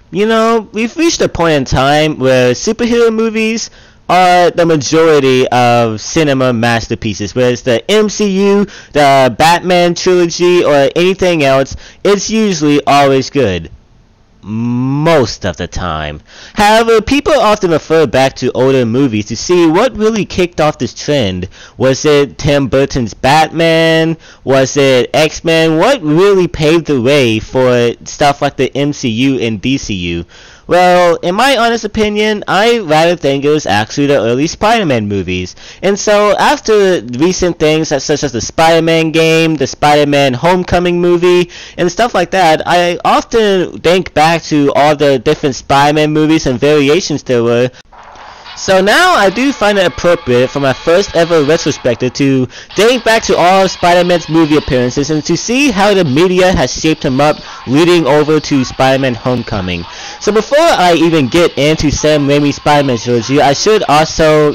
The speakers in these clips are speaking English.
You know, we've reached a point in time where superhero movies are the majority of cinema masterpieces. Whether it's the MCU, the Batman trilogy, or anything else, it's usually always good. Most of the time. However, people often refer back to older movies to see what really kicked off this trend. Was it Tim Burton's Batman? Was it X-Men? What really paved the way for stuff like the MCU and DCU? Well, in my honest opinion, I rather think it was actually the early Spider-Man movies. And so, after recent things such as the Spider-Man game, the Spider-Man Homecoming movie, and stuff like that, I often think back to all the different Spider-Man movies and variations there were. So now I do find it appropriate for my first ever retrospective to date back to all of Spider-Man's movie appearances and to see how the media has shaped him up leading over to Spider-Man Homecoming. So before I even get into Sam Raimi's Spider-Man trilogy, I should also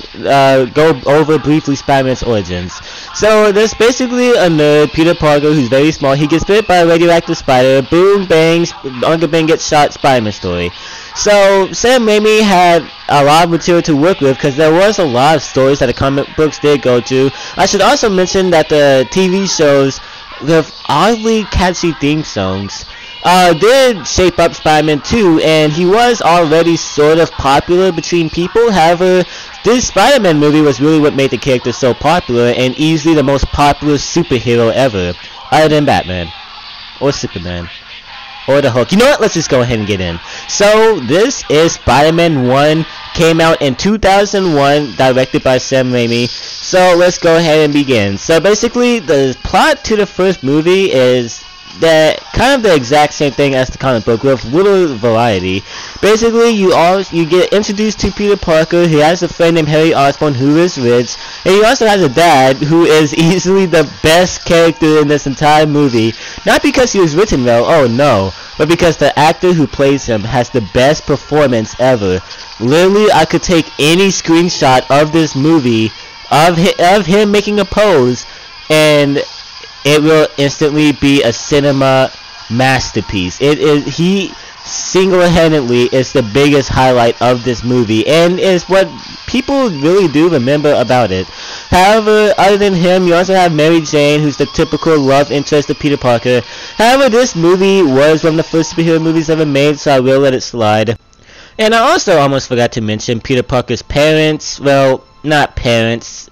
go over briefly Spider-Man's origins. So there's basically a nerd, Peter Parker, who's very small. He gets bit by a radioactive spider. Boom, bang, Uncle Ben gets shot, Spider-Man story. So Sam Raimi had a lot of material to work with because there was a lot of stories that the comic books did go to. I should also mention that the TV shows with oddly catchy theme songs did shape up Spider-Man 2, and he was already sort of popular between people. However, this Spider-Man movie was really what made the character so popular and easily the most popular superhero ever, other than Batman or Superman. Or the Hulk. You know what? Let's just go ahead and get in. So, this is Spider-Man 1. Came out in 2001, directed by Sam Raimi. So, let's go ahead and begin. So, basically, the plot to the first movie is kind of the exact same thing as the comic book with little variety. Basically, you get introduced to Peter Parker. He has a friend named Harry Osborn who is rich, and he also has a dad who is easily the best character in this entire movie. Not because he was written well, oh no, but because the actor who plays him has the best performance ever. Literally, I could take any screenshot of this movie of him making a pose, and it will instantly be a cinema masterpiece. He single-handedly is the biggest highlight of this movie, and is what people really do remember about it. However, other than him, you also have Mary Jane, who's the typical love interest of Peter Parker. However, this movie was one of the first superhero movies ever made, so I will let it slide. And I also almost forgot to mention Peter Parker's parents. Well, not parents.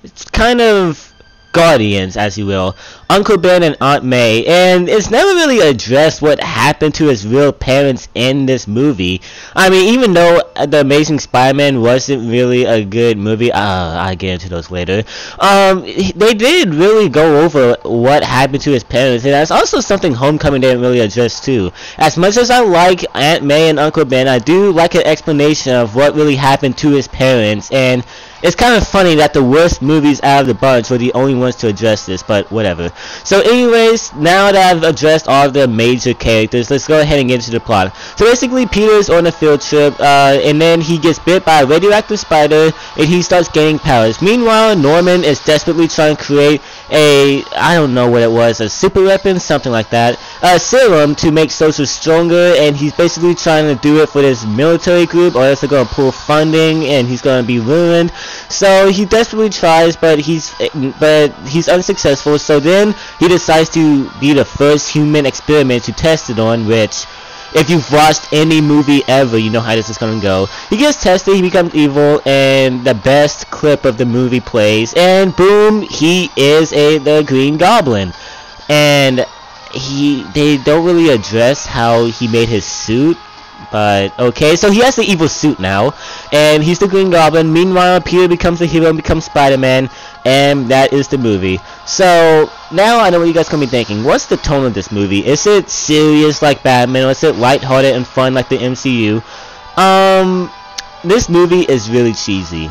It's kind of guardians, as you will, Uncle Ben and Aunt May, and it's never really addressed what happened to his real parents in this movie. I mean, even though The Amazing Spider-Man wasn't really a good movie, I'll get into those later, they did really go over what happened to his parents, and that's also something Homecoming didn't really address too. As much as I like Aunt May and Uncle Ben, I do like an explanation of what really happened to his parents, and it's kind of funny that the worst movies out of the bunch were the only ones to address this, but whatever. So anyways, now that I've addressed all the major characters, let's go ahead and get into the plot. So basically, Peter's on a field trip, and then he gets bit by a radioactive spider, and he starts gaining powers. Meanwhile, Norman is desperately trying to create I don't know what it was, a super weapon, something like that, a serum to make soldiers stronger, and he's basically trying to do it for this military group, or else they're going to pull funding, and he's going to be ruined. So he desperately tries, but he's unsuccessful. So then he decides to be the first human experiment to test it on, which, if you've watched any movie ever, you know how this is going to go. He gets tested, he becomes evil, and the best clip of the movie plays, and boom, he is the Green Goblin. And they don't really address how he made his suit, but okay, so he has the evil suit now, and he's the Green Goblin. Meanwhile, Peter becomes a hero and becomes Spider-Man, and that is the movie. So now I know what you guys gonna be thinking. What's the tone of this movie? Is it serious like Batman, or is it lighthearted and fun like the MCU? This movie is really cheesy.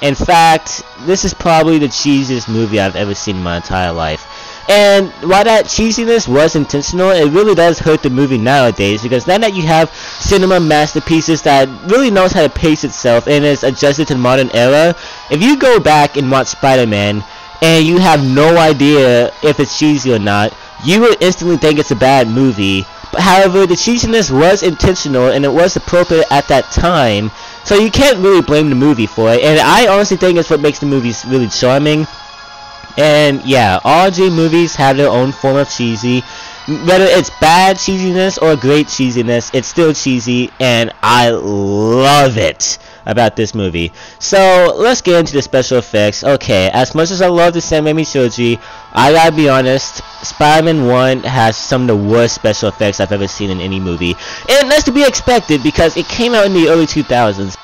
In fact, this is probably the cheesiest movie I've ever seen in my entire life. And while that cheesiness was intentional, it really does hurt the movie nowadays, because now that you have cinema masterpieces that really knows how to pace itself and is adjusted to the modern era, if you go back and watch Spider-Man and you have no idea if it's cheesy or not, you would instantly think it's a bad movie However, the cheesiness was intentional and it was appropriate at that time, so you can't really blame the movie for it, and I honestly think it's what makes the movies really charming. And yeah, all J movies have their own form of cheesy. Whether it's bad cheesiness or great cheesiness, it's still cheesy, and I love it about this movie. So let's get into the special effects. Okay, as much as I love the Sam Raimi trilogy, I gotta be honest, Spider-Man 1 has some of the worst special effects I've ever seen in any movie, and that's to be expected because it came out in the early 2000s.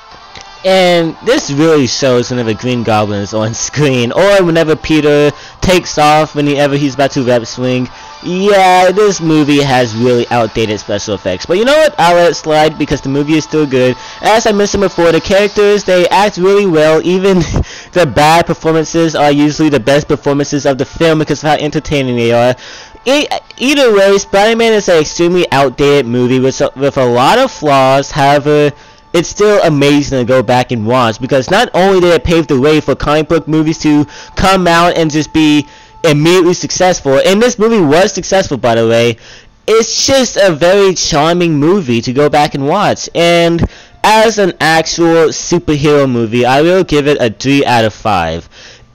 And this really shows whenever Green Goblin is on screen, or whenever Peter takes off whenever he's about to web swing. Yeah, this movie has really outdated special effects. But you know what? I'll let it slide because the movie is still good. As I mentioned before, the characters, they act really well. Even the bad performances are usually the best performances of the film because of how entertaining they are. Either way, Spider-Man is an extremely outdated movie with a lot of flaws. However, it's still amazing to go back and watch because not only did it pave the way for comic book movies to come out and just be immediately successful, and this movie was successful, by the way, it's just a very charming movie to go back and watch. And as an actual superhero movie, I will give it a 3 out of 5.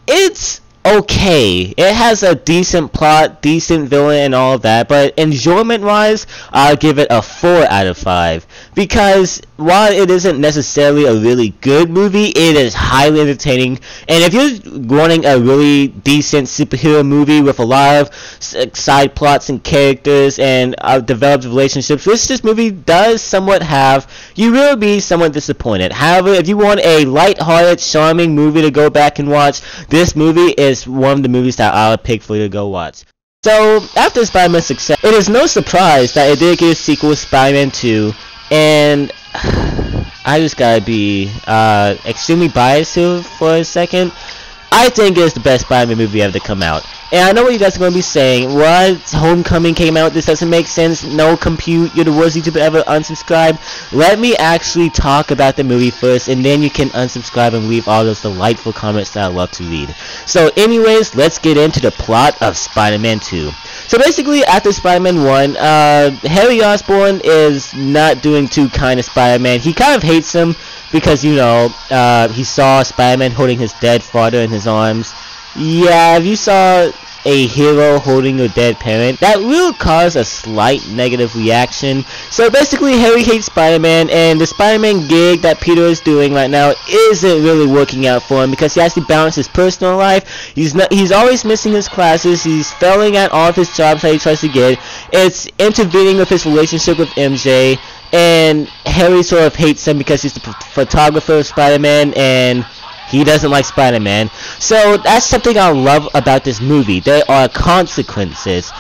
It's okay. It has a decent plot, decent villain and all of that, but enjoyment wise, I'll give it a 4 out of 5. Because while it isn't necessarily a really good movie, it is highly entertaining. And if you're wanting a really decent superhero movie with a lot of side plots and characters and developed relationships, which this movie does somewhat have, you will be somewhat disappointed. However, if you want a light-hearted, charming movie to go back and watch, this movie is one of the movies that I would pick for you to go watch. So, after Spider-Man's success, it is no surprise that it did get a sequel, Spider-Man 2, and I just gotta be extremely biased here for a second. I think it's the best Spider-Man movie ever to come out. And I know what you guys are going to be saying. What? Homecoming came out. This doesn't make sense. No compute. You're the worst YouTuber ever. Unsubscribe. Let me actually talk about the movie first, and then you can unsubscribe and leave all those delightful comments that I love to read. So anyways, let's get into the plot of Spider-Man 2. So basically, after Spider-Man 1, Harry Osborn is not doing too kind to Spider-Man. He kind of hates him because, you know, he saw Spider-Man holding his dead father in his arms. Yeah, if you saw a hero holding a dead parent, that will cause a slight negative reaction. So basically, Harry hates Spider-Man, and the Spider-Man gig that Peter is doing right now isn't really working out for him because he has to balance his personal life. He's always missing his classes. He's failing at all of his jobs that he tries to get. It's intervening with his relationship with MJ, and Harry sort of hates him because he's the photographer of Spider-Man, and he doesn't like Spider-Man. So that's something I love about this movie. There are consequences.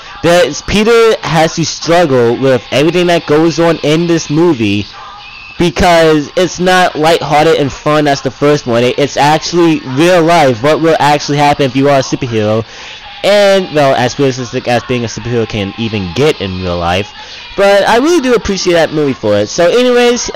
Peter has to struggle with everything that goes on in this movie because it's not lighthearted and fun as the first one. It's actually real life. What will actually happen if you are a superhero? And, well, as realistic as being a superhero can even get in real life. But I really do appreciate that movie for it. So anyways,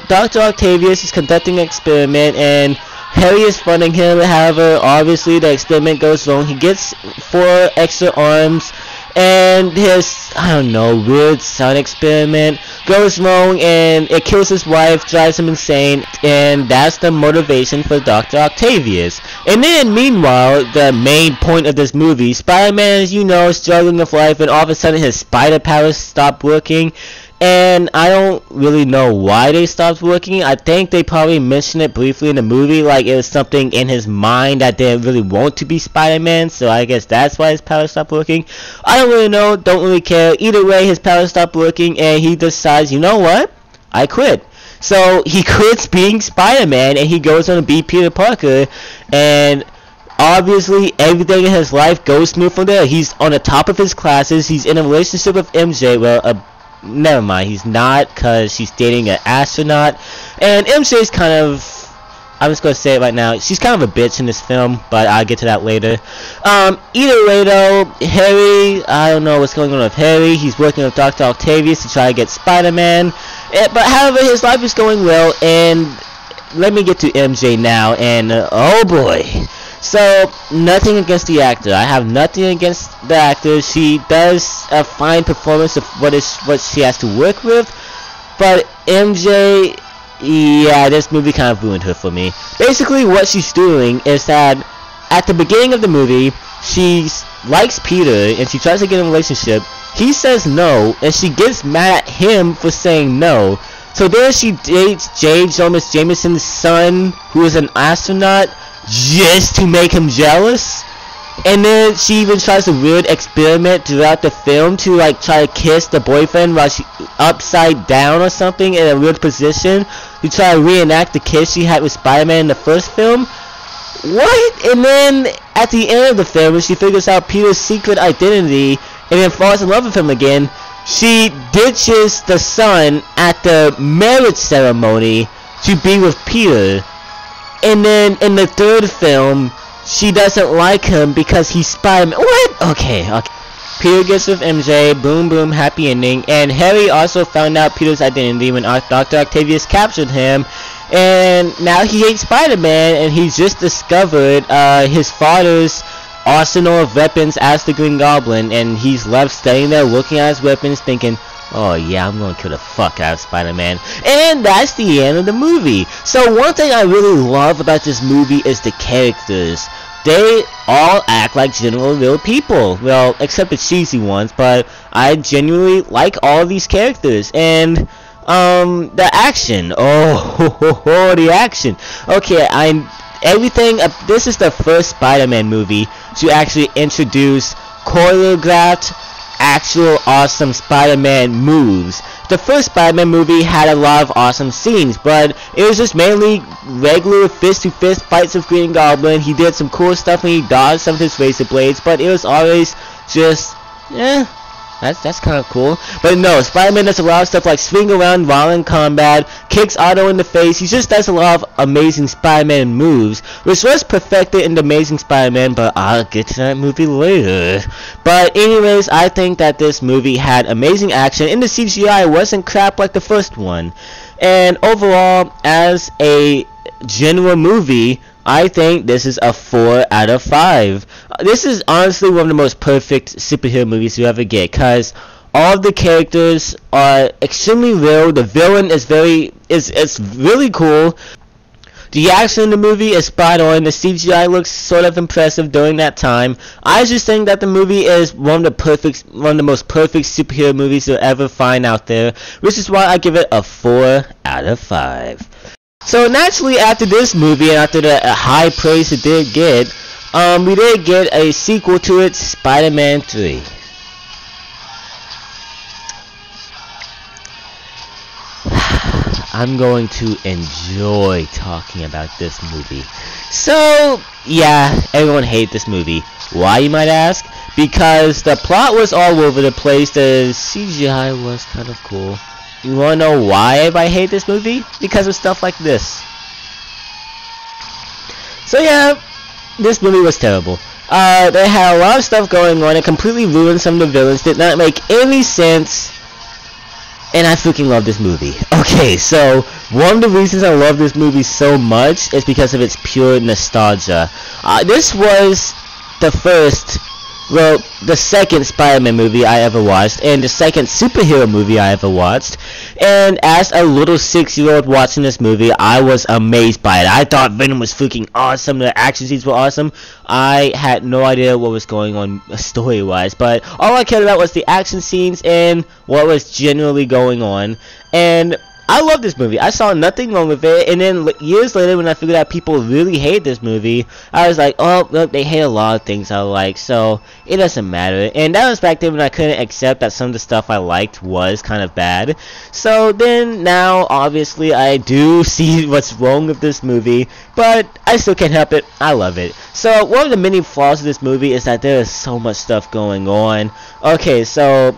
Dr. Octavius is conducting an experiment, and Harry is funding him. However, obviously the experiment goes wrong. He gets 4 extra arms, and his, I don't know, weird sun experiment goes wrong, and it kills his wife, drives him insane, and that's the motivation for Dr. Octavius. And then, meanwhile, the main point of this movie, Spider-Man, as you know, is struggling with life, and all of a sudden his spider powers stop working. And I don't really know why they stopped working. I think they probably mentioned it briefly in the movie, like it was something in his mind that didn't really want to be Spider-Man, so I guess that's why his powers stopped working. I don't really know, don't really care. Either way, his powers stopped working, and he decides, you know what? I quit. So he quits being Spider-Man, and he goes on to be Peter Parker, and obviously everything in his life goes smooth from there. He's on the top of his classes, he's in a relationship with MJ, well, never mind, he's not, because she's dating an astronaut, and MJ's kind of, I'm just going to say it right now, she's kind of a bitch in this film, but I'll get to that later. Either way though, Harry, I don't know what's going on with Harry. He's working with Dr. Octavius to try to get Spider-Man, but however, his life is going well, and let me get to MJ now, and oh boy. So, nothing against the actor. I have nothing against the actor. She does a fine performance of what she has to work with. But MJ, yeah, this movie kind of ruined her for me. Basically, what she's doing is that at the beginning of the movie, she likes Peter and she tries to get in a relationship. He says no, and she gets mad at him for saying no. So then she dates J. Jonah Jameson's son, who is an astronaut, just to make him jealous. And then she even tries a weird experiment throughout the film to like try to kiss the boyfriend while she upside down or something in a weird position to try to reenact the kiss she had with Spider-Man in the first film. What? And then at the end of the film, when she figures out Peter's secret identity and then falls in love with him again, she ditches the son at the marriage ceremony to be with Peter. And then in the third film, she doesn't like him because he's Spider-Man. What? Okay. Peter gets with MJ, boom boom, happy ending. And Harry also found out Peter's identity when Dr. Octavius captured him. And now he hates Spider-Man, and he's just discovered his father's arsenal of weapons as the Green Goblin. And he's left standing there looking at his weapons thinking, oh yeah, I'm gonna kill the fuck out of Spider-Man. And that's the end of the movie. So one thing I really love about this movie is the characters. They all act like genuine real people. Well, except the cheesy ones, but I genuinely like all of these characters. And the action. Oh, the action. Okay, this is the first Spider-Man movie to actually introduce choreographed actual awesome Spider-Man moves. The first Spider-Man movie had a lot of awesome scenes, but it was just mainly regular fist-to-fist fights with Green Goblin. He did some cool stuff when he dodged some of his razor blades, but it was always just, that's kind of cool. But no, Spider-Man does a lot of stuff like swing around while in combat, kicks Otto in the face. He just does a lot of amazing Spider-Man moves, which was perfected in The Amazing Spider-Man, but I'll get to that movie later. But anyways, I think that this movie had amazing action, and the CGI wasn't crap like the first one. And overall, as a general movie, I think this is a 4 out of 5. This is honestly one of the most perfect superhero movies you ever get, because all of the characters are extremely real. The villain is it's really cool. The action in the movie is spot on. The CGI looks sort of impressive during that time. I just think that the movie is one of the most perfect superhero movies you'll ever find out there, which is why I give it a 4 out of 5. So naturally, after this movie and after the high praise it did get, we did get a sequel to it, Spider-Man 3. I'm going to enjoy talking about this movie. So, yeah, everyone hated this movie. Why, you might ask? Because the plot was all over the place, the CGI was kind of cool. You wanna know why everybody hate this movie? Because of stuff like this. So yeah, this movie was terrible. They had a lot of stuff going on. It completely ruined some of the villains. Did not make any sense. And I freaking love this movie. Okay, so one of the reasons I love this movie so much is because of its pure nostalgia. This was the second Spider-Man movie I ever watched, and the second superhero movie I ever watched. And as a little 6-year-old watching this movie, I was amazed by it. I thought Venom was freaking awesome. The action scenes were awesome. I had no idea what was going on story-wise, but all I cared about was the action scenes and what was generally going on. And I love this movie. I saw nothing wrong with it, and then years later when I figured out people really hate this movie, I was like, oh, look, they hate a lot of things I like, so it doesn't matter. And that was back then when I couldn't accept that some of the stuff I liked was kind of bad. So then now, obviously, I do see what's wrong with this movie, but I still can't help it. I love it. So one of the many flaws of this movie is that there is so much stuff going on. Okay, so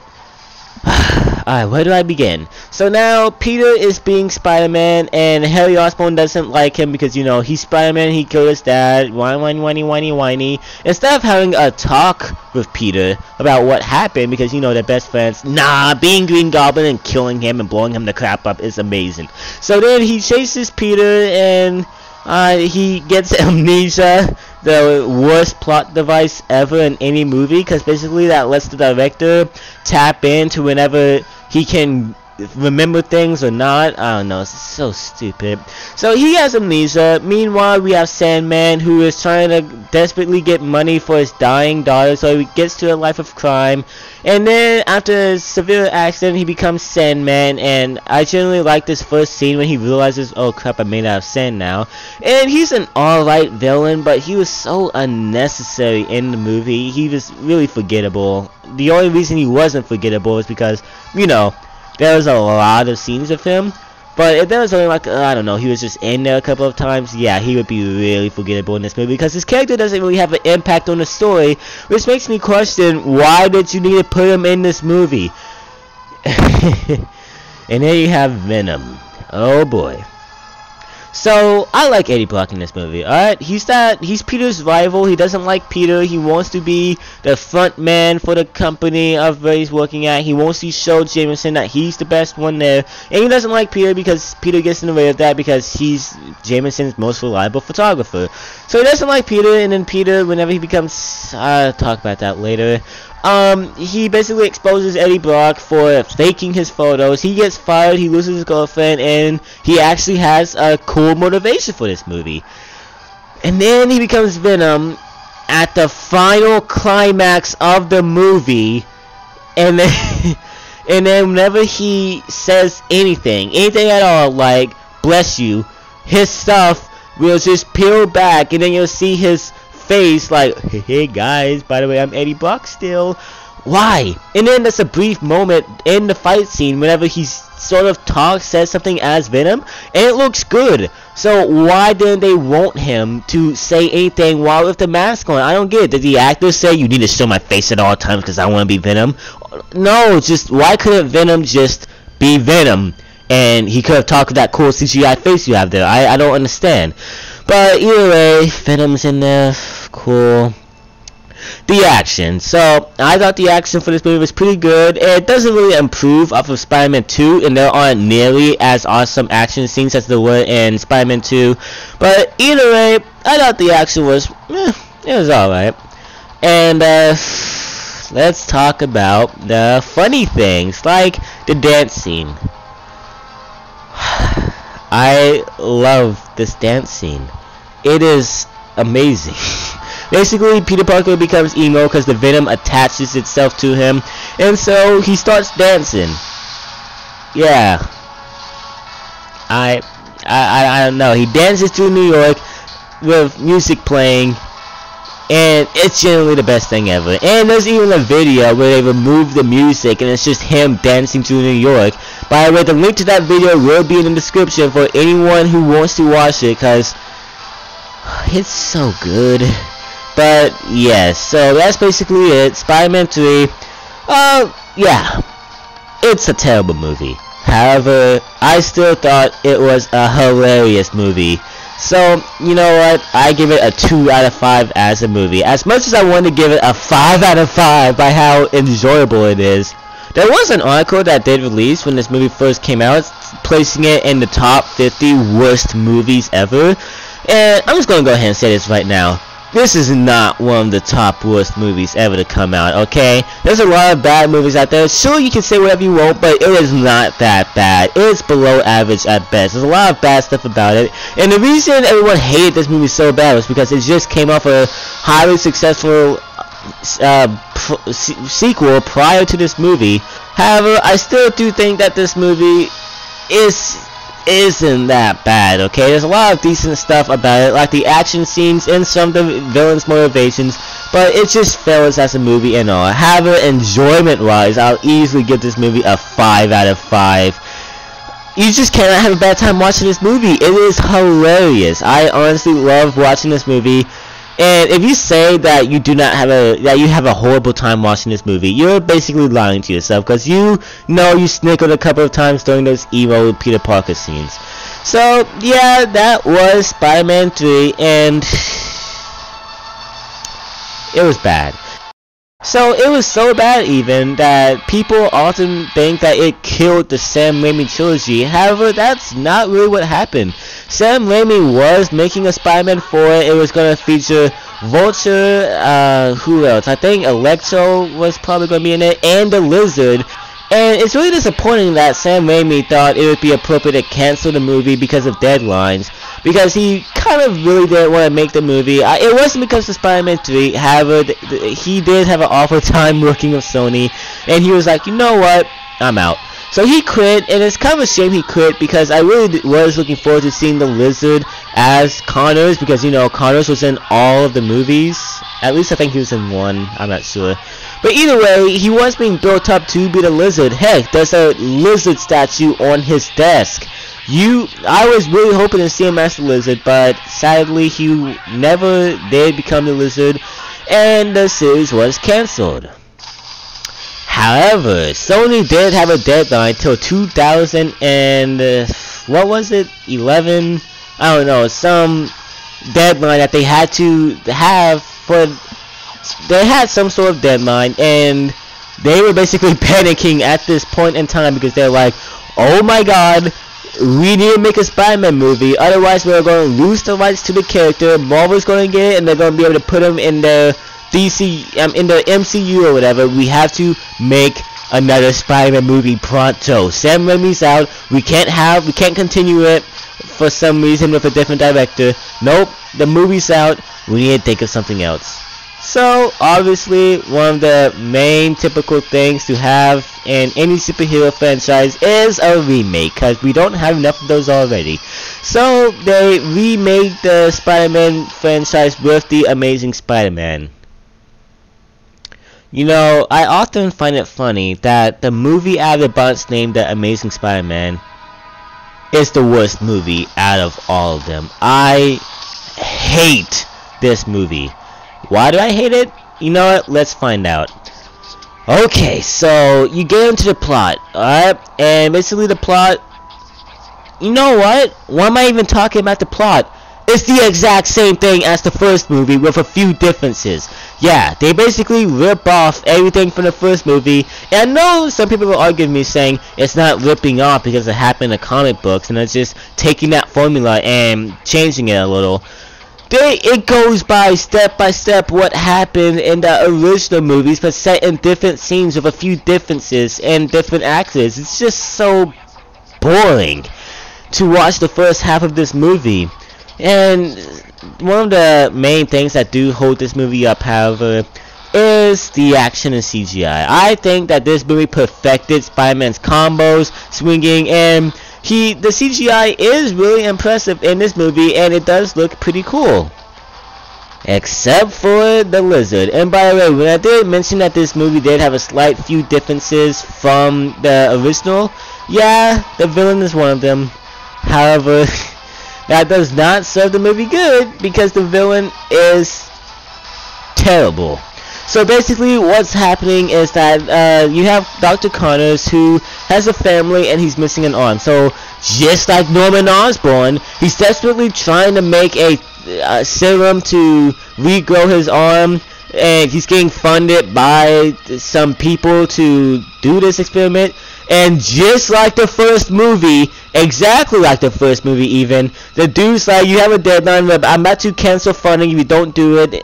alright, where do I begin? So now Peter is being Spider-Man, and Harry Osborn doesn't like him because, you know, he's Spider-Man, he killed his dad, whiny. Instead of having a talk with Peter about what happened, because, you know, they're best friends, nah, being Green Goblin and killing him and blowing him the crap up is amazing. So then he chases Peter, and He gets amnesia, the worst plot device ever in any movie, because basically that lets the director tap into whenever he can remember things or not. I don't know, it's so stupid. So he has amnesia. Meanwhile, we have Sandman, who is trying to desperately get money for his dying daughter, so he gets to a life of crime. And then after a severe accident, he becomes Sandman, and I generally like this first scene when he realizes, oh crap, I'm made out of sand now. And he's an alright villain, but he was so unnecessary in the movie. He was really forgettable. The only reason he wasn't forgettable is because, you know, there was a lot of scenes of him, but if there was only like, I don't know, he was just in there a couple of times, yeah, he would be really forgettable in this movie, because his character doesn't really have an impact on the story, which makes me question, why did you need to put him in this movie? And there you have Venom. Oh boy. So, I like Eddie Brock in this movie, alright? He's Peter's rival. He doesn't like Peter. He wants to be the front man for the company of where he's working at. He wants to show Jameson that he's the best one there. And he doesn't like Peter because Peter gets in the way of that because he's Jameson's most reliable photographer. So he doesn't like Peter, and then Peter, whenever he becomes... I'll talk about that later. He basically exposes Eddie Brock for faking his photos. He gets fired, he loses his girlfriend, and he actually has a cool motivation for this movie. And then he becomes Venom at the final climax of the movie, and then and then whenever he says anything at all, like bless you, his stuff will just peel back, and then you'll see his face like, hey guys, by the way, I'm Eddie Brock still. Why? And then there's a brief moment in the fight scene whenever he sort of says something as Venom, and it looks good. So why didn't they want him to say anything while with the mask on? I don't get it. Did the actor say you need to show my face at all times because I want to be Venom? No, just why couldn't Venom just be Venom? And he could have talked with that cool CGI face you have there. I don't understand. But either way, Venom's in there. Cool. The action. So, I thought the action for this movie was pretty good. It doesn't really improve off of Spider-Man 2, and there aren't nearly as awesome action scenes as there were in Spider-Man 2. But either way, I thought the action was, it was alright. And, let's talk about the funny things, like the dance scene. I love this dance scene. It is amazing. Basically, Peter Parker becomes emo because the Venom attaches itself to him, and so he starts dancing. Yeah. I don't know. He dances through New York with music playing, and it's generally the best thing ever. And there's even a video where they remove the music, and it's just him dancing through New York. By the way, the link to that video will be in the description for anyone who wants to watch it, because it's so good. But yes, so that's basically it. Spider-Man 3, yeah, it's a terrible movie. However, I still thought it was a hilarious movie. So, you know what, I give it a 2 out of 5 as a movie. As much as I wanted to give it a 5 out of 5 by how enjoyable it is. There was an article that did release when this movie first came out, placing it in the top 50 worst movies ever. And I'm just going to go ahead and say this right now. This is not one of the top worst movies ever to come out, okay? There's a lot of bad movies out there. Sure, you can say whatever you want, but it is not that bad. It's below average at best. There's a lot of bad stuff about it. And the reason everyone hated this movie so bad was because it just came off a highly successful sequel prior to this movie. However, I still do think that this movie isn't that bad, okay? There's a lot of decent stuff about it, like the action scenes and some of the villain's motivations, but it just fails as a movie and all. However, enjoyment-wise, I'll easily give this movie a 5 out of 5. You just cannot have a bad time watching this movie. It is hilarious. I honestly love watching this movie. And if you say that you do not have you have a horrible time watching this movie, you're basically lying to yourself, because you know you snickered a couple of times during those emo Peter Parker scenes. So yeah, that was Spider-Man 3, and it was bad. So it was so bad even that people often think that it killed the Sam Raimi trilogy. However, that's not really what happened. Sam Raimi was making a Spider-Man 4. It was going to feature Vulture, who else? I think Electro was probably going to be in it, and the Lizard. And it's really disappointing that Sam Raimi thought it would be appropriate to cancel the movie because of deadlines, because he kind of really didn't want to make the movie. It wasn't because of Spider-Man 3, however, he did have an awful time working with Sony, and he was like, you know what, I'm out. So he quit, and it's kind of a shame he quit, because I really was looking forward to seeing the Lizard as Connors, because, you know, Connors was in all of the movies. At least I think he was in one, I'm not sure. But either way, he was being built up to be the Lizard. Heck, there's a Lizard statue on his desk. I was really hoping to see him as the Lizard, but sadly he never did become the Lizard, and the series was cancelled. However, Sony did have a deadline till 2000 and what was it? 11? I don't know, some deadline that they had to have for. They had some sort of deadline, and they were basically panicking at this point in time because they're like, oh my god, we need to make a Spider-Man movie, otherwise we're going to lose the rights to the character. Marvel's going to get it, and they're going to be able to put him in the in the MCU or whatever. We have to make another Spider-Man movie pronto. Sam Raimi's out. We can't continue it for some reason with a different director. Nope, the movie's out. We need to think of something else. So, obviously, one of the main typical things to have in any superhero franchise is a remake, because we don't have enough of those already. So, they remade the Spider-Man franchise with The Amazing Spider-Man. You know, I often find it funny that the movie out of the bunch named The Amazing Spider-Man is the worst movie out of all of them. I hate this movie. Why do I hate it? You know what? Let's find out. Okay, so you get into the plot, alright? And basically the plot... You know what? Why am I even talking about the plot? It's the exact same thing as the first movie with a few differences. Yeah, they basically rip off everything from the first movie. And I know some people will argue with me saying it's not ripping off because it happened in the comic books, and it's just taking that formula and changing it a little. It goes by step what happened in the original movies, but set in different scenes with a few differences and different actors. It's just so boring to watch the first half of this movie. And one of the main things that do hold this movie up, however, is the action and CGI. I think that this movie perfected Spider-Man's combos, swinging, and the CGI is really impressive in this movie, and it does look pretty cool. Except for the Lizard. And by the way, when I did mention that this movie did have a slight few differences from the original, yeah, the villain is one of them. However, that does not serve the movie good, because the villain is terrible. So basically what's happening is that you have Dr. Connors, who has a family and he's missing an arm. So just like Norman Osborn, he's desperately trying to make a serum to regrow his arm, and he's getting funded by some people to do this experiment. And just like the first movie, exactly like the first movie even, the dude's like, you have a deadline, I'm about to cancel funding if you don't do it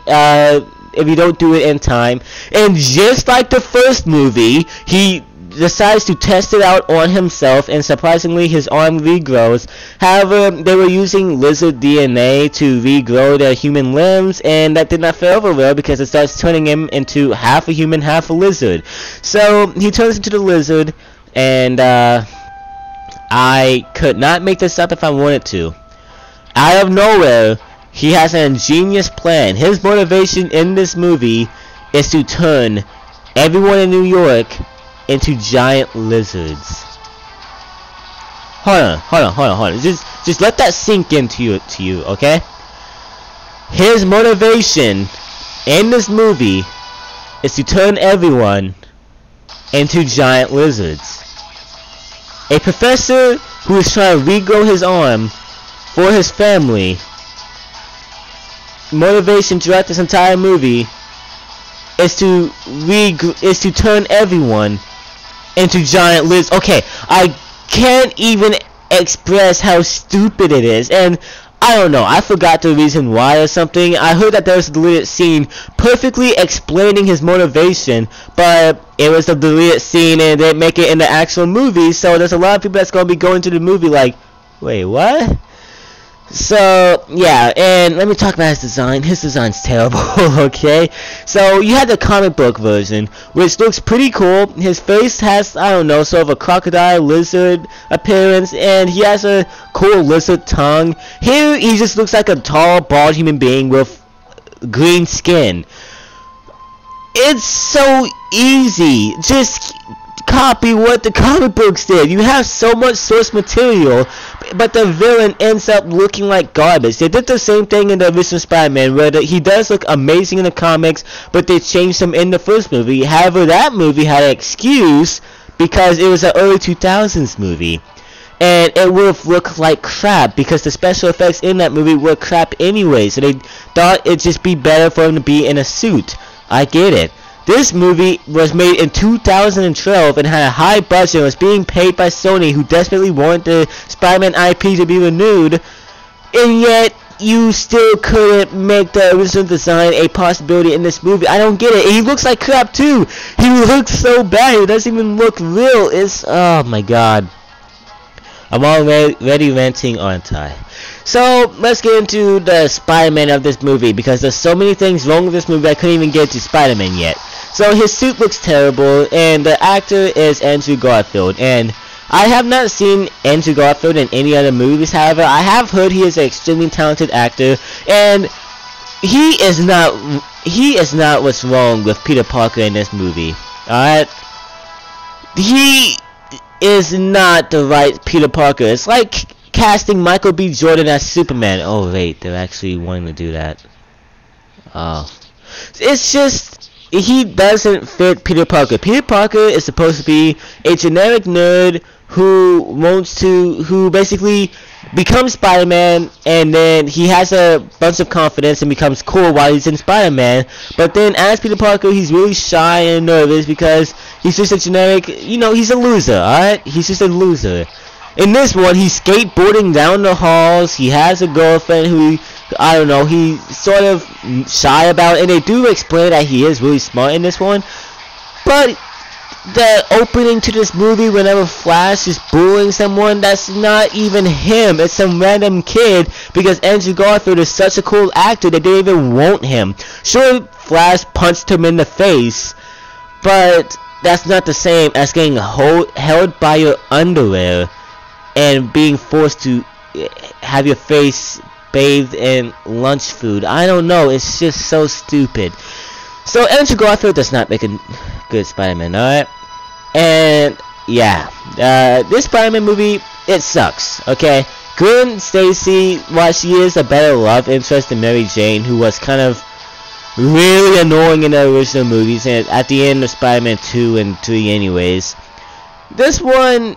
in time. And just like the first movie, he decides to test it out on himself, and surprisingly his arm regrows. However, they were using lizard DNA to regrow their human limbs, and that did not fare over well because it starts turning him into half a human, half a lizard. So he turns into the lizard, and I could not make this up if I wanted to. Out of nowhere, he has an ingenious plan. His motivation in this movie is to turn everyone in New York into giant lizards. Hold on. Just let that sink into you, okay? His motivation in this movie is to turn everyone into giant lizards. A professor who is trying to regrow his arm for his family, motivation throughout this entire movie is to turn everyone into giant lizards. Okay, I can't even express how stupid it is. And I don't know, I forgot the reason why or something. I heard that there was a deleted scene perfectly explaining his motivation, but it was a deleted scene and they didn't make it in the actual movie, so there's a lot of people that's going to be going to the movie like, wait, what? So, yeah, and let me talk about his design. His design's terrible, okay? So, you have the comic book version, which looks pretty cool. His face has, I don't know, sort of a crocodile lizard appearance, and he has a cool lizard tongue. Here, he just looks like a tall, bald human being with green skin. It's so easy. Just copy what the comic books did. You have so much source material, but the villain ends up looking like garbage. They did the same thing in the original Spider-Man, where he does look amazing in the comics, but they changed him in the first movie. However, that movie had an excuse because it was an early 2000s movie, and it would have looked like crap because the special effects in that movie were crap anyway, so they thought it'd just be better for him to be in a suit. I get it. This movie was made in 2012 and had a high budget and was being paid by Sony, who desperately wanted the Spider-Man IP to be renewed, and yet you still couldn't make the original design a possibility in this movie. I don't get it. He looks like crap too. He looks so bad. He doesn't even look real. It's, oh my god. I'm already ranting, aren't I? So, let's get into the Spider-Man of this movie, because there's so many things wrong with this movie I couldn't even get to Spider-Man yet. So, his suit looks terrible, and the actor is Andrew Garfield, and I have not seen Andrew Garfield in any other movies. However, I have heard he is an extremely talented actor, and he is not what's wrong with Peter Parker in this movie. Alright? He is not the right Peter Parker. It's like casting Michael B. Jordan as Superman. Oh wait, they're actually wanting to do that. Oh. It's just, he doesn't fit Peter Parker. Peter Parker is supposed to be a generic nerd who basically becomes Spider-Man, and then he has a bunch of confidence and becomes cool while he's in Spider-Man. But then as Peter Parker, he's really shy and nervous because he's just a generic, you know, he's a loser, alright? He's just a loser. In this one, he's skateboarding down the halls. He has a girlfriend who, I don't know, he's sort of shy about, and they do explain that he is really smart in this one. But the opening to this movie, whenever Flash is bullying someone, that's not even him. It's some random kid, because Andrew Garfield is such a cool actor that they even want him. Sure, Flash punched him in the face, but that's not the same as getting held by your underwear and being forced to have your face bathed in lunch food. I don't know, it's just so stupid. So Andrew Garfield does not make a good Spider-Man, alright? And yeah, this Spider-Man movie, it sucks, okay? Gwen Stacy, while she is a better love interest than Mary Jane, who was kind of really annoying in the original movies, and at the end of Spider-Man 2 and 3 anyways, this one,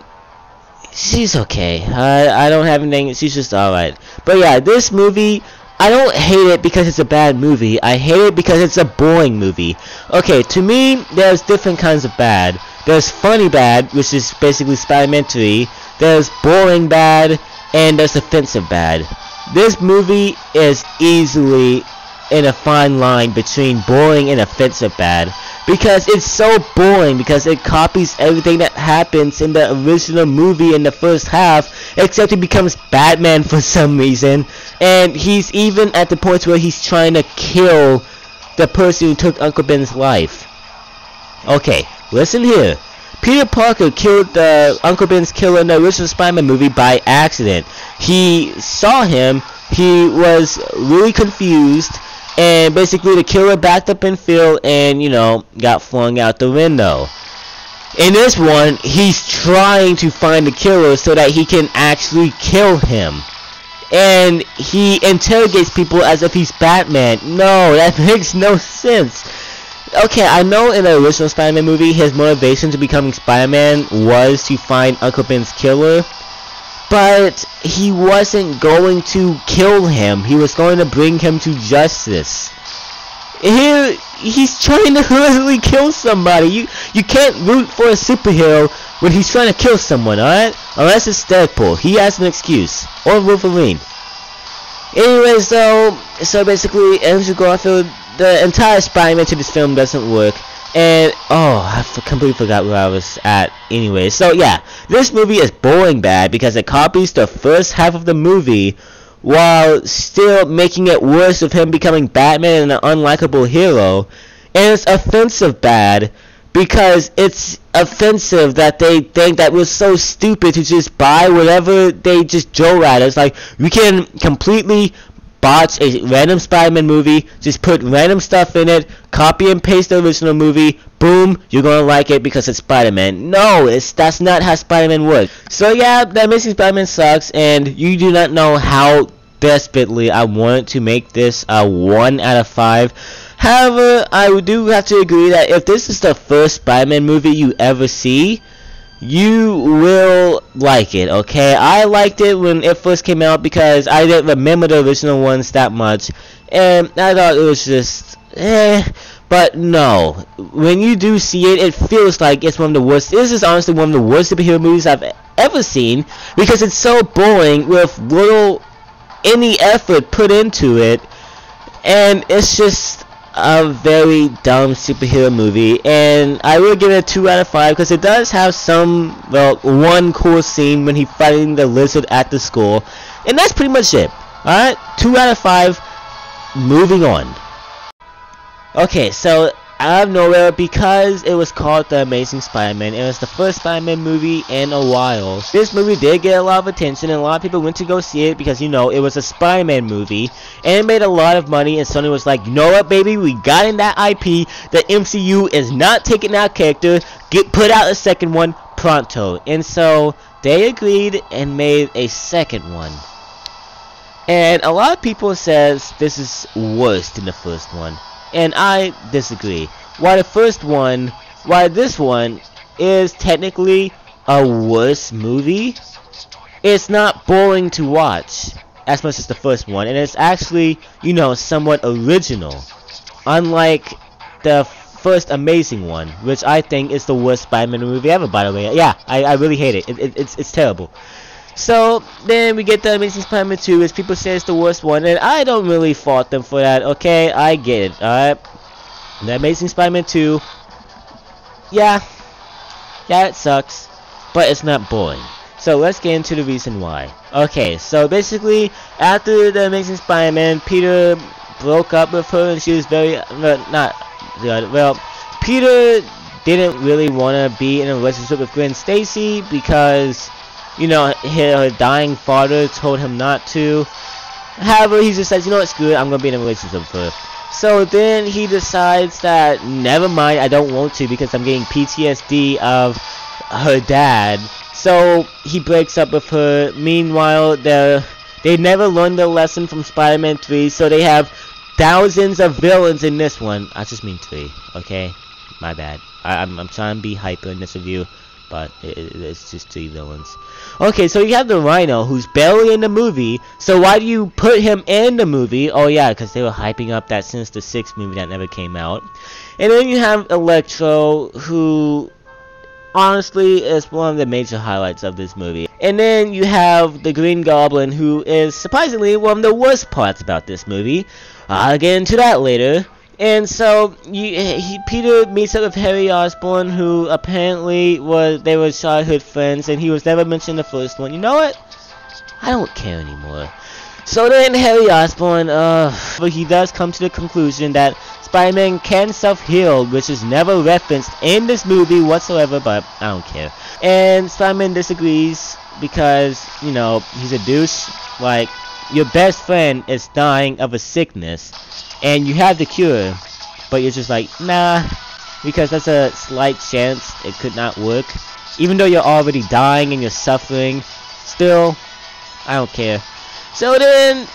she's okay. I don't have anything, she's just alright. But yeah, this movie, I don't hate it because it's a bad movie. I hate it because it's a boring movie. Okay, to me, there's different kinds of bad. There's funny bad, which is basically Spider-Man 3. There's boring bad, and there's offensive bad. This movie is easily in a fine line between boring and offensive bad, because it's so boring, because it copies everything that happens in the original movie in the first half, except he becomes Batman for some reason, and he's even at the point where he's trying to kill the person who took Uncle Ben's life. Okay, listen here. Peter Parker killed Uncle Ben's killer in the original Spider-Man movie by accident. He saw him, he was really confused, and basically the killer backed up in field and, you know, got flung out the window. In this one, he's trying to find the killer so that he can actually kill him. And he interrogates people as if he's Batman. No, that makes no sense. Okay, I know in the original Spider-Man movie, his motivation to becoming Spider-Man was to find Uncle Ben's killer. But he wasn't going to kill him. He was going to bring him to justice. Here, he's trying to literally kill somebody. You can't root for a superhero when he's trying to kill someone, alright? Unless it's Deadpool. He has an excuse. Or Wolverine. Anyways, though, so basically, Andrew Garfield, the entire Spider-Man to this film doesn't work. And, oh, I completely forgot where I was at. Anyway, so yeah, this movie is boring bad because it copies the first half of the movie while still making it worse with him becoming Batman and an unlikable hero. And it's offensive bad because it's offensive that they think that we're so stupid to just buy whatever they just throw at us. Like, we can completely botch a random Spider-Man movie, just put random stuff in it, copy and paste the original movie, boom, you're gonna like it because it's Spider-Man. No, that's not how Spider-Man works. So yeah, The Amazing Spider-Man sucks, and you do not know how desperately I wanted to make this a 1 out of 5. However, I do have to agree that if this is the first Spider-Man movie you ever see, you will like it, okay? I liked it when it first came out because I didn't remember the original ones that much, and I thought it was just, but no. When you do see it, it feels like it's one of the worst. This is honestly one of the worst superhero movies I've ever seen because it's so boring with any effort put into it, and it's just a very dumb superhero movie. And I will give it a 2 out of 5 because it does have some, well, one cool scene when he's fighting the lizard at the school, and that's pretty much it. Alright, 2 out of 5. Moving on. Okay, so out of nowhere, because it was called The Amazing Spider-Man, it was the first Spider-Man movie in a while. This movie did get a lot of attention, and a lot of people went to go see it because, you know, it was a Spider-Man movie, and it made a lot of money, and Sony was like, you know what, baby, we got in that IP, the MCU is not taking that character, put out a second one pronto. And so, they agreed and made a second one. And a lot of people says this is worse than the first one. And I disagree. While this one is technically a worse movie, it's not boring to watch as much as the first one, and it's actually, you know, somewhat original, unlike the first Amazing one, which I think is the worst Spider-Man movie ever, by the way. Yeah, I really hate it. It's terrible. So then we get The Amazing Spider-Man 2, which people say is the worst one, and I don't really fault them for that. Okay, I get it. Alright, The Amazing Spider-Man 2, yeah, it sucks, but it's not boring. So let's get into the reason why. Okay, so basically, after The Amazing Spider-Man, Peter broke up with her, and she was very, Peter didn't really want to be in a relationship with Gwen Stacy because, you know, her dying father told him not to. However, he just says, you know what, screw it, I'm gonna be in a relationship with her. So then he decides that, never mind, I don't want to because I'm getting PTSD of her dad. So he breaks up with her. Meanwhile, they never learned their lesson from Spider-Man 3, so they have thousands of villains in this one. I just mean 3, okay? My bad. I'm trying to be hyper in this review, but it's just 3 villains. Okay, so you have the Rhino, who's barely in the movie, so why do you put him in the movie? Oh yeah, because they were hyping up that Sinister 6 movie that never came out. And then you have Electro, who honestly is one of the major highlights of this movie. And then you have the Green Goblin, who is surprisingly one of the worst parts about this movie. I'll get into that later. And so Peter meets up with Harry Osborn, who apparently they were childhood friends, and he was never mentioned in the first one. You know what? I don't care anymore. So then Harry Osborn, but he does come to the conclusion that Spider-Man can self-heal, which is never referenced in this movie whatsoever, but I don't care. And Spider-Man disagrees because, you know, he's a douche. Like, your best friend is dying of a sickness, and you have the cure, but you're just like, nah, because that's a slight chance it could not work. Even though you're already dying and you're suffering, still, I don't care. So then,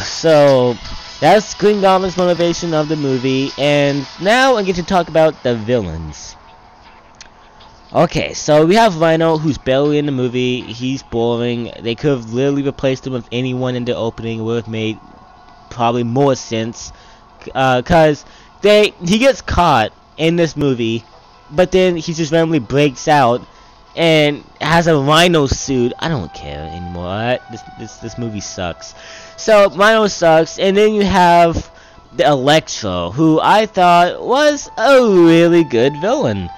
so that's Green Goblin's motivation of the movie, and now I get to talk about the villains. Okay, so we have Rhino, who's barely in the movie. He's boring. They could have literally replaced him with anyone in the opening. Would have made probably more sense, because he gets caught in this movie, but then he just randomly breaks out, and has a rhino suit. I don't care anymore. Alright? This movie sucks. So Rhino sucks, and then you have the Electro, who I thought was a really good villain.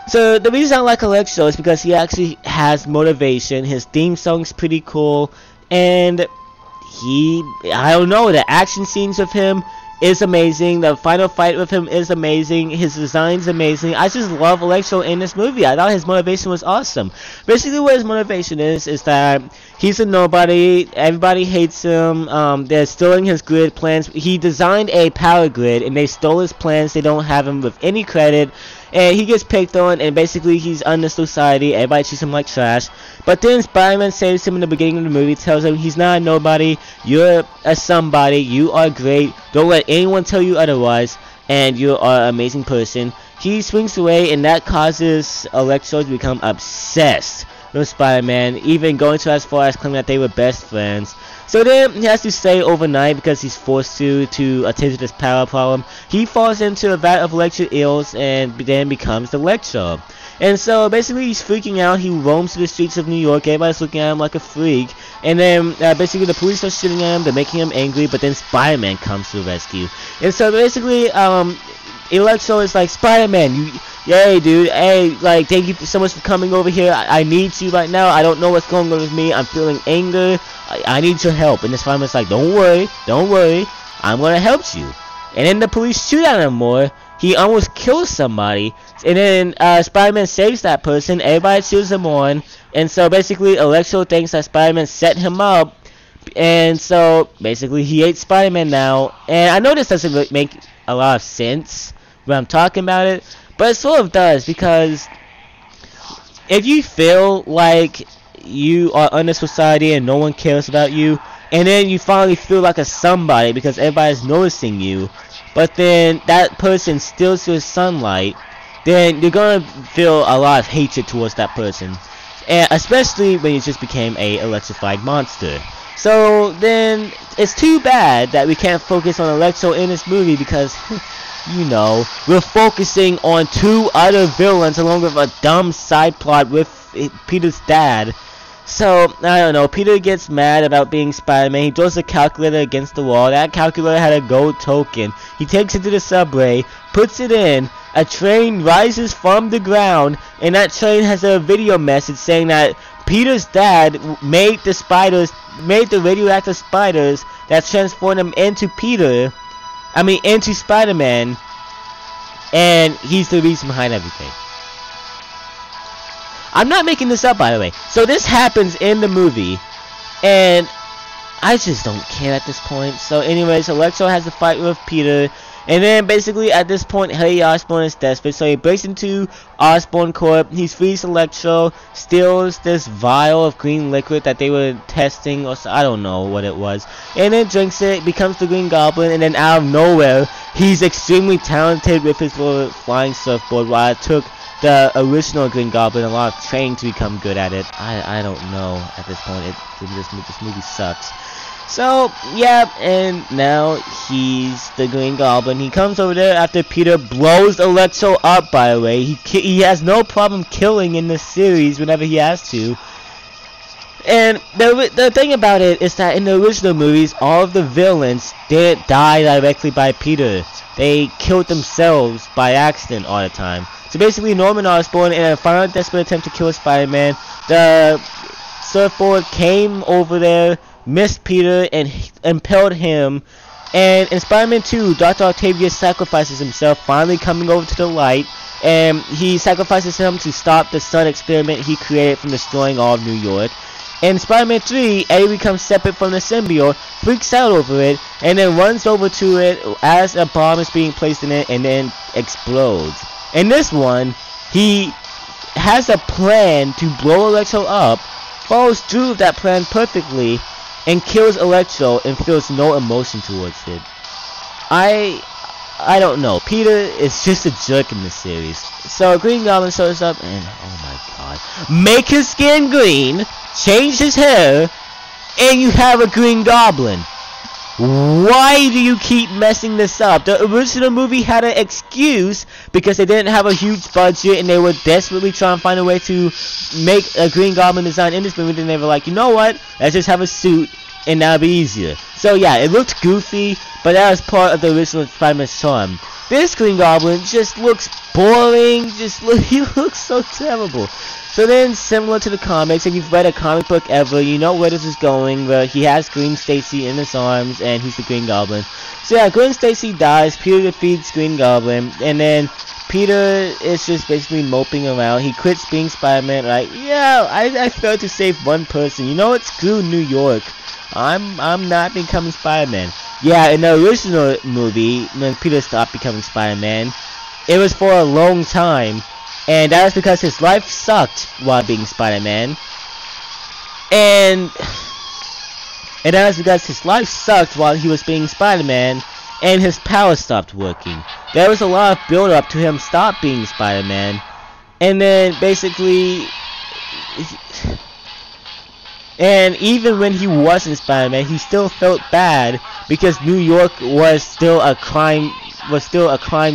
So the reason I like Electro is because he actually has motivation. His theme song's pretty cool, and I don't know, the action scenes with him is amazing. The final fight with him is amazing. His design's amazing. I just love Electro in this movie. I thought his motivation was awesome. Basically what his motivation is that he's a nobody. Everybody hates him. They're stealing his grid plans. He designed a power grid and they stole his plans. They don't have him with any credit. And he gets picked on, and basically he's under society. Everybody treats him like trash. But then Spider-Man saves him in the beginning of the movie, tells him he's not a nobody, you're a somebody, you are great, don't let anyone tell you otherwise, and you are an amazing person. He swings away, and that causes Electro to become obsessed with Spider-Man, even going to as far as claiming that they were best friends. So then he has to stay overnight because he's forced to attend to this power problem. He falls into a vat of electric eels and then becomes the Electro. And so basically he's freaking out. He roams through the streets of New York. Everybody's looking at him like a freak. And then basically the police are shooting at him. They're making him angry. But then Spider-Man comes to the rescue. And so basically Electro is like, Spider-Man, yay dude, hey, like, thank you so much for coming over here. I need you right now. I don't know what's going on with me. I'm feeling anger. I need your help. And the Spider-Man's like, don't worry, I'm gonna help you. And then the police shoot at him more. He almost kills somebody. And then Spider-Man saves that person. Everybody cheers him on. And so basically Electro thinks that Spider-Man set him up. And so basically he hates Spider-Man now. And I know this doesn't make a lot of sense when I'm talking about it, but it sort of does, because if you feel like you are under society and no one cares about you, and then you finally feel like a somebody because everybody's noticing you, but then that person steals your sunlight, then you're gonna feel a lot of hatred towards that person, and especially when you just became a electrified monster. So then it's too bad that we can't focus on Electro in this movie, because you know, we're focusing on two other villains along with a dumb side plot with Peter's dad. So, I don't know, Peter gets mad about being Spider-Man. He throws a calculator against the wall. That calculator had a gold token. He takes it to the subway, puts it in. A train rises from the ground, and that train has a video message saying that Peter's dad made the radioactive spiders that transformed him into into Spider-Man, and he's the reason behind everything. I'm not making this up, by the way. So this happens in the movie, and I just don't care at this point. So anyways, Electro has a fight with Peter, and then basically at this point, Harry Osborn is desperate, so he breaks into Osborn Corp. He frees Electro, steals this vial of green liquid that they were testing, or so, I don't know what it was, and then drinks it, becomes the Green Goblin, and then out of nowhere, he's extremely talented with his little flying surfboard, while it took the original Green Goblin a lot of training to become good at it. I don't know at this point. This movie sucks. So, yeah, and now he's the Green Goblin. He comes over there after Peter blows Electro up, by the way. He has no problem killing in this series whenever he has to. And the thing about it is that in the original movies, all of the villains didn't die directly by Peter. They killed themselves by accident all the time. So basically, Norman Osborn, in a final desperate attempt to kill Spider-Man, the surfboard came over there, missed Peter, and impaled him. And in Spider-Man 2, Dr. Octavius sacrifices himself, finally coming over to the light, and he sacrifices him to stop the sun experiment he created from destroying all of New York. In Spider-Man 3, Eddie becomes separate from the symbiote, freaks out over it, and then runs over to it as a bomb is being placed in it, and then explodes. In this one, he has a plan to blow Electro up, follows through with that plan perfectly, and kills Electro and feels no emotion towards it. I don't know. Peter is just a jerk in this series. So Green Goblin shows up and, oh my god, make his skin green, change his hair, and you have a Green Goblin. why do you keep messing this up? The original movie had an excuse because they didn't have a huge budget and they were desperately trying to find a way to make a Green Goblin design in this movie. Then they were like, you know what? Let's just have a suit and that'll be easier. So yeah, it looked goofy, but that was part of the original Spider-Man's charm. This Green Goblin just looks boring. He looks so terrible. So then, similar to the comics, if you've read a comic book ever, you know where this is going, where he has Gwen Stacy in his arms, and he's the Green Goblin. So yeah, Gwen Stacy dies, Peter defeats Green Goblin, and then Peter is just basically moping around. He quits being Spider-Man, like, yeah, I failed to save one person. You know what? Screw New York. I'm not becoming Spider-Man. Yeah, in the original movie, when Peter stopped becoming Spider-Man, it was for a long time. And that was because his life sucked while being Spider-Man. And that was because his life sucked while he was being Spider-Man. And his powers stopped working. There was a lot of build-up to him stop being Spider-Man. And then basically... And even when he wasn't Spider-Man, he still felt bad because New York was still a crime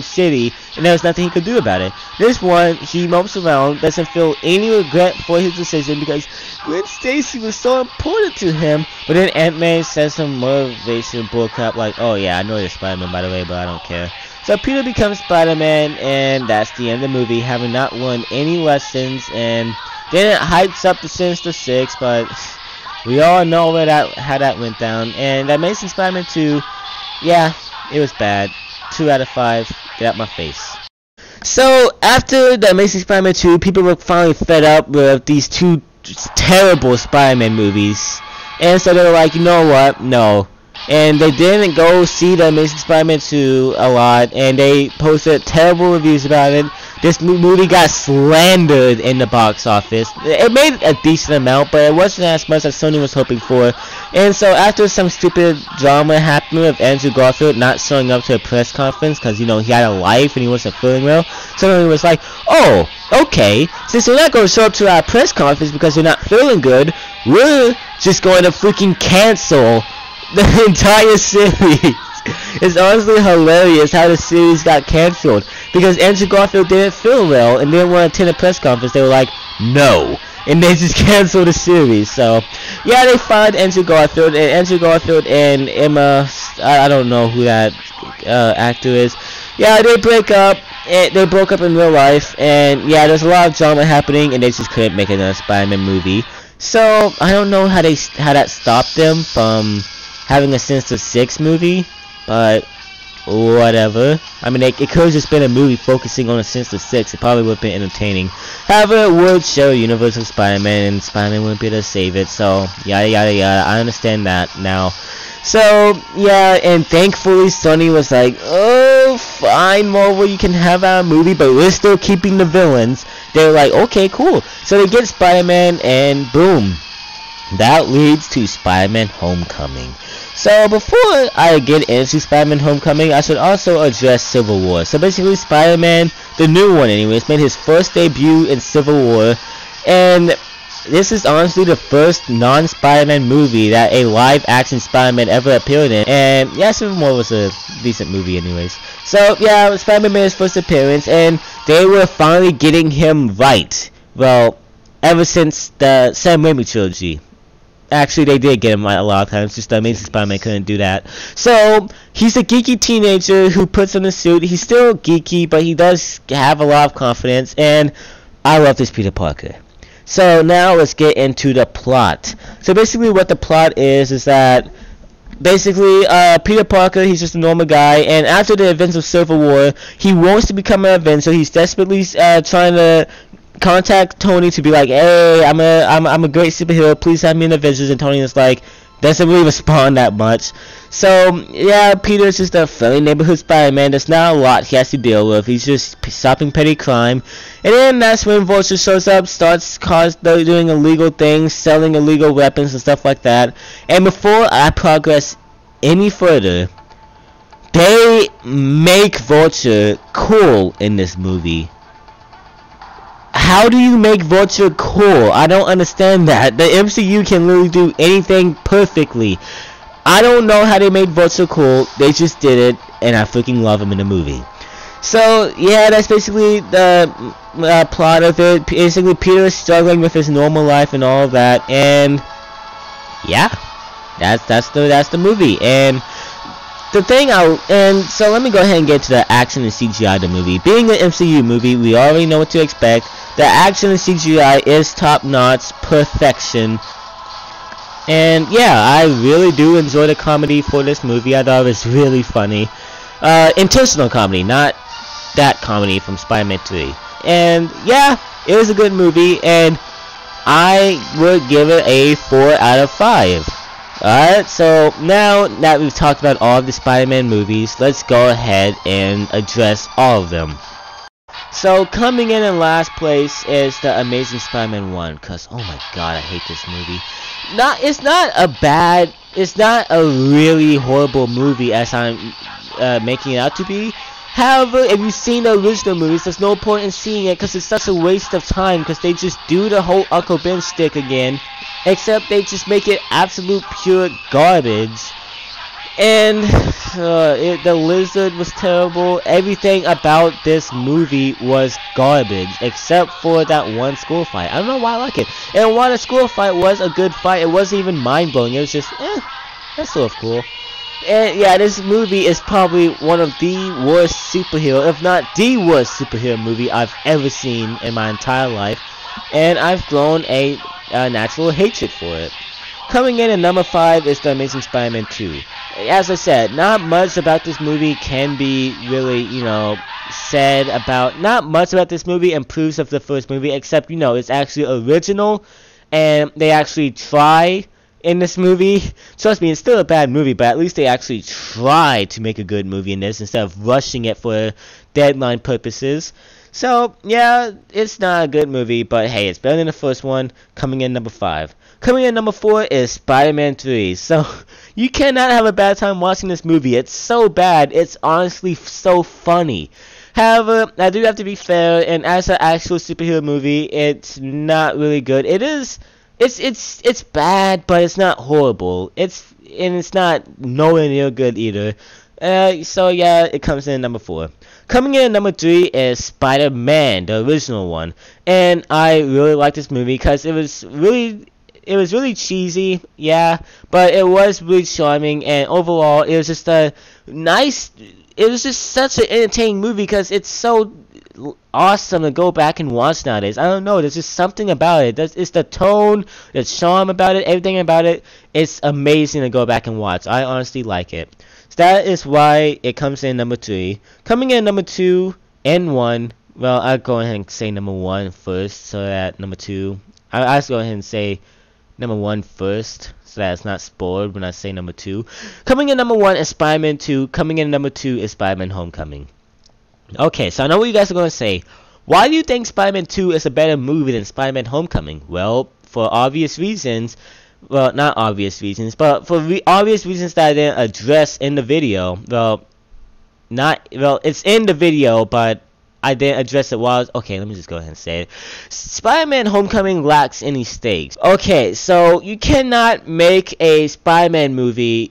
city, and there was nothing he could do about it. This one, he mopes around, doesn't feel any regret for his decision because Gwen Stacy was so important to him. But then Ant-Man says some motivation bullcrap like, oh yeah, I know you're Spider-Man by the way, but I don't care. So Peter becomes Spider-Man, and that's the end of the movie, having not learned any lessons. And then it hypes up the Sinister Six, but we all know how that went down. And Amazing Spider-Man 2, yeah, it was bad. 2 out of 5. Get out my face. So after the Amazing Spider-Man 2, people were finally fed up with these two terrible Spider-Man movies, and so they were like, you know what? No. And they didn't go see the Amazing Spider-Man 2 a lot, and they posted terrible reviews about it. This movie got slandered in the box office. It made a decent amount, but it wasn't as much as Sony was hoping for. And so after some stupid drama happened with Andrew Garfield not showing up to a press conference because, you know, he had a life and he wasn't feeling well, Sony was like, oh, okay, since you're not going to show up to our press conference because you're not feeling good, we're just going to freaking cancel the entire series. It's honestly hilarious how the series got cancelled because Andrew Garfield didn't feel well and didn't want to attend a press conference. They were like, no, and they just canceled the series. So yeah, they fired Andrew Garfield, and Emma, I don't know who that actor is. Yeah, they break up. They broke up in real life, and yeah, there's a lot of drama happening, and they just couldn't make another Spider-Man movie. So I don't know how that stopped them from having a Sinister Six movie, but whatever. I mean, it could have just been a movie focusing on a Sinister Six. It probably would have been entertaining. However, it would show Universe of Spider-Man, and Spider-Man wouldn't be able to save it. So yada yada yada. I understand that now. So yeah, and thankfully Sony was like, oh, fine, Marvel, you can have our movie, but we're still keeping the villains. They were like, okay, cool. So they get Spider-Man, and boom, that leads to Spider-Man Homecoming. So before I get into Spider-Man Homecoming, I should also address Civil War. So basically, Spider-Man, the new one anyways, made his first debut in Civil War, and this is honestly the first non-Spider-Man movie that a live-action Spider-Man ever appeared in. And yeah, Civil War was a decent movie anyways. So yeah, Spider-Man made his first appearance, and they were finally getting him right. Well, ever since the Sam Raimi trilogy. Actually, they did get him right a lot of times, just the Amazing Spider-Man couldn't do that. So, he's a geeky teenager who puts on a suit. He's still geeky, but he does have a lot of confidence, and I love this Peter Parker. So, now let's get into the plot. So, basically what the plot is that basically, Peter Parker, he's just a normal guy, and after the events of Civil War, he wants to become an Avenger. He's desperately trying to contact Tony to be like, hey, I'm a great superhero, please have me in Avengers. And Tony is like, doesn't really respond that much. So yeah, Peter's just a friendly neighborhood Spider-Man. There's not a lot he has to deal with. He's just stopping petty crime. And then that's when Vulture shows up, starts doing illegal things, selling illegal weapons and stuff like that. And before I progress any further, they make Vulture cool in this movie. How do you make Vulture cool? I don't understand that. The MCU can literally do anything perfectly. I don't know how they made votes so cool. They just did it, and I freaking love them in the movie. So yeah, that's basically the plot of it. Basically, Peter is struggling with his normal life and all of that, and yeah, that's the movie. And the thing so let me go ahead and get to the action and CGI of the movie. Being an MCU movie, we already know what to expect. The action and CGI is top-notch perfection. And yeah, I really do enjoy the comedy for this movie. I thought it was really funny. Intentional comedy, not that comedy from Spider-Man 3. And yeah, it was a good movie, and I would give it a 4 out of 5. Alright, so now that we've talked about all of the Spider-Man movies, let's go ahead and address all of them. So coming in last place is the Amazing Spider-Man 1, cause oh my god, I hate this movie. It's not a really horrible movie as I'm making it out to be. However, if you've seen the original movies, there's no point in seeing it because it's such a waste of time, because they just do the whole Uncle Ben stick again, except they just make it absolute pure garbage. And the lizard was terrible. Everything about this movie was garbage, except for that one school fight. I don't know why I like it. And while the school fight was a good fight, it wasn't even mind-blowing. It was just, that's sort of cool. And yeah, this movie is probably one of the worst superhero, if not the worst superhero movie I've ever seen in my entire life. And I've grown a natural hatred for it. Coming in at number 5 is The Amazing Spider-Man 2. As I said, not much about this movie can be really, said about. Not much about this movie improves of the first movie, except, it's actually original, and they actually try in this movie. Trust me, it's still a bad movie, but at least they actually try to make a good movie in this instead of rushing it for deadline purposes. So, yeah, it's not a good movie, but hey, it's better than the first one. Coming in number 5. Coming in number 4 is Spider-Man 3. So, you cannot have a bad time watching this movie. It's so bad, it's honestly so funny. However, I do have to be fair, and as an actual superhero movie, it's not really good. It's bad, but it's not horrible. It's not nowhere near good either. So yeah, it comes in at number 4. Coming in at number 3 is Spider-Man, the original one, and I really like this movie because it was really cheesy, yeah, but it was really charming, and overall, it was just it was just such an entertaining movie because it's so awesome to go back and watch nowadays. I don't know, there's just something about it. It's the tone, the charm about it, everything about it. It's amazing to go back and watch. I honestly like it. So that is why it comes in number 3. Coming in number 2 and 1. Well, I'll go ahead and say number 1 first, so that number 2. I'll just go ahead and say number 1 first, so that it's not spoiled when I say number 2. Coming in number 1 is Spider-Man 2. Coming in number 2 is Spider-Man Homecoming. Okay, so I know what you guys are going to say. Why do you think Spider-Man 2 is a better movie than Spider-Man Homecoming? Well, for obvious reasons. Well, not obvious reasons, but for obvious reasons that I didn't address in the video. It's in the video, but I didn't address it while okay, let me just go ahead and say it. Spider-Man Homecoming lacks any stakes. Okay, so you cannot make a Spider-Man movie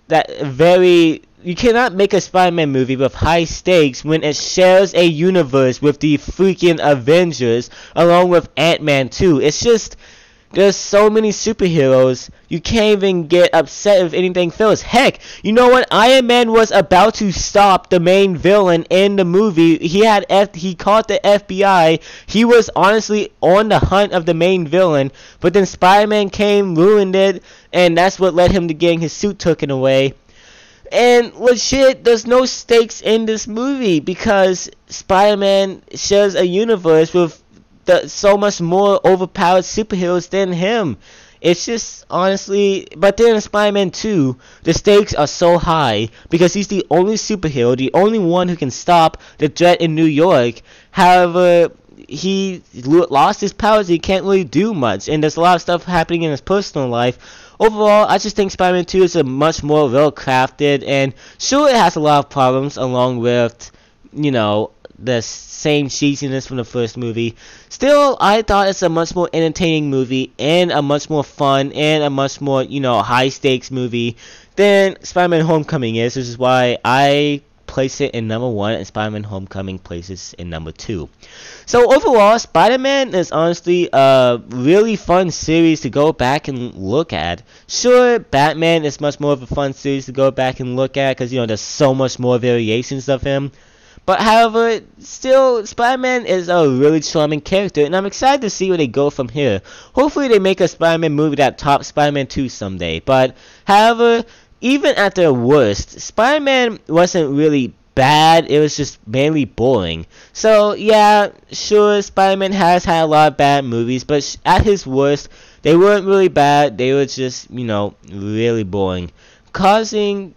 you cannot make a Spider-Man movie with high stakes when it shares a universe with the freaking Avengers along with Ant-Man 2. It's just, there's so many superheroes, you can't even get upset if anything fails. Heck, you know what? Iron Man was about to stop the main villain in the movie. He caught the FBI. He was honestly on the hunt of the main villain, but then Spider-Man came, ruined it, and that's what led him to getting his suit taken away. And legit, there's no stakes in this movie because Spider-Man shares a universe with so much more overpowered superheroes than him. It's just, honestly, but then in Spider-Man 2, the stakes are so high because he's the only superhero, the only one who can stop the threat in New York. However, he lost his powers, he can't really do much, and there's a lot of stuff happening in his personal life. Overall, I just think Spider-Man 2 is a much more well-crafted, and sure, it has a lot of problems along with, the same cheesiness from the first movie. Still, I thought it's a much more entertaining movie and a much more fun and a much more, high stakes movie than Spider-Man Homecoming is, which is why I place it in number 1 and Spider-Man Homecoming places in number 2. So overall, Spider-Man is honestly a really fun series to go back and look at. Sure, Batman is much more of a fun series to go back and look at because, there's so much more variations of him. But however, still, Spider-Man is a really charming character, and I'm excited to see where they go from here. Hopefully they make a Spider-Man movie that tops Spider-Man 2 someday. But however, even at their worst, Spider-Man wasn't really bad, it was just mainly boring. So yeah, sure, Spider-Man has had a lot of bad movies, but at his worst, they weren't really bad, they were just, really boring, causing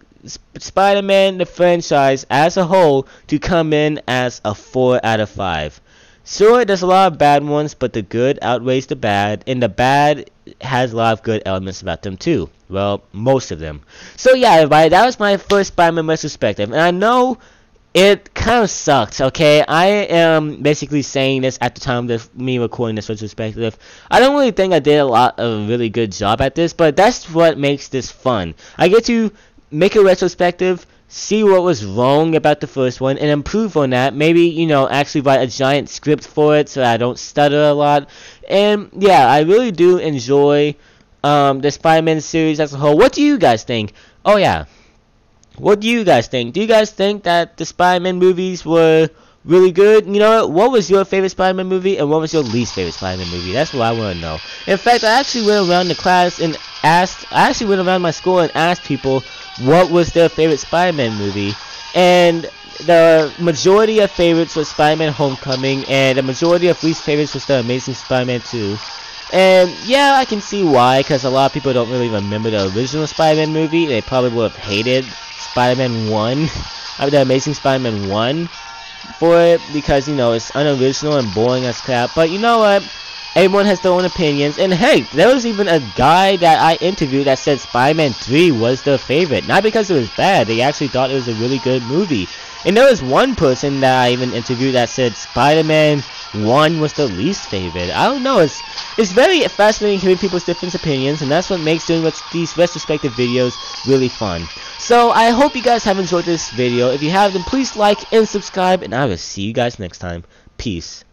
Spider-Man, the franchise as a whole, to come in as a 4 out of 5. Sure, there's a lot of bad ones, but the good outweighs the bad, and the bad has a lot of good elements about them too. Well, most of them. So yeah, everybody, that was my first Spider-Man retrospective, and I know it kind of sucked, okay? I am basically saying this at the time of me recording this retrospective. I don't really think I did a really good job at this, but that's what makes this fun. I get to make a retrospective, see what was wrong about the first one, and improve on that. Maybe, actually write a giant script for it so I don't stutter a lot. And yeah, I really do enjoy the Spider-Man series as a whole. What do you guys think? Oh yeah, what do you guys think? Do you guys think that the Spider-Man movies were really good? What was your favorite Spider-Man movie, and what was your least favorite Spider-Man movie? That's what I want to know. In fact, I actually went around the class and went around my school and asked people what was their favorite Spider-Man movie, and the majority of favorites was Spider-Man Homecoming, and the majority of least favorites was The Amazing Spider-Man 2. And yeah, I can see why, because a lot of people don't really remember the original Spider-Man movie. They probably would have hated Spider-Man 1, The Amazing Spider-Man 1 for it, because, it's unoriginal and boring as crap. But you know what? Everyone has their own opinions, and hey, there was even a guy that I interviewed that said Spider-Man 3 was their favorite. Not because it was bad, they actually thought it was a really good movie. And there was one person that I even interviewed that said Spider-Man 1 was the least favorite. I don't know, it's very fascinating hearing people's different opinions, and that's what makes doing these retrospective videos really fun. So I hope you guys have enjoyed this video. If you have, then please like and subscribe, and I will see you guys next time. Peace.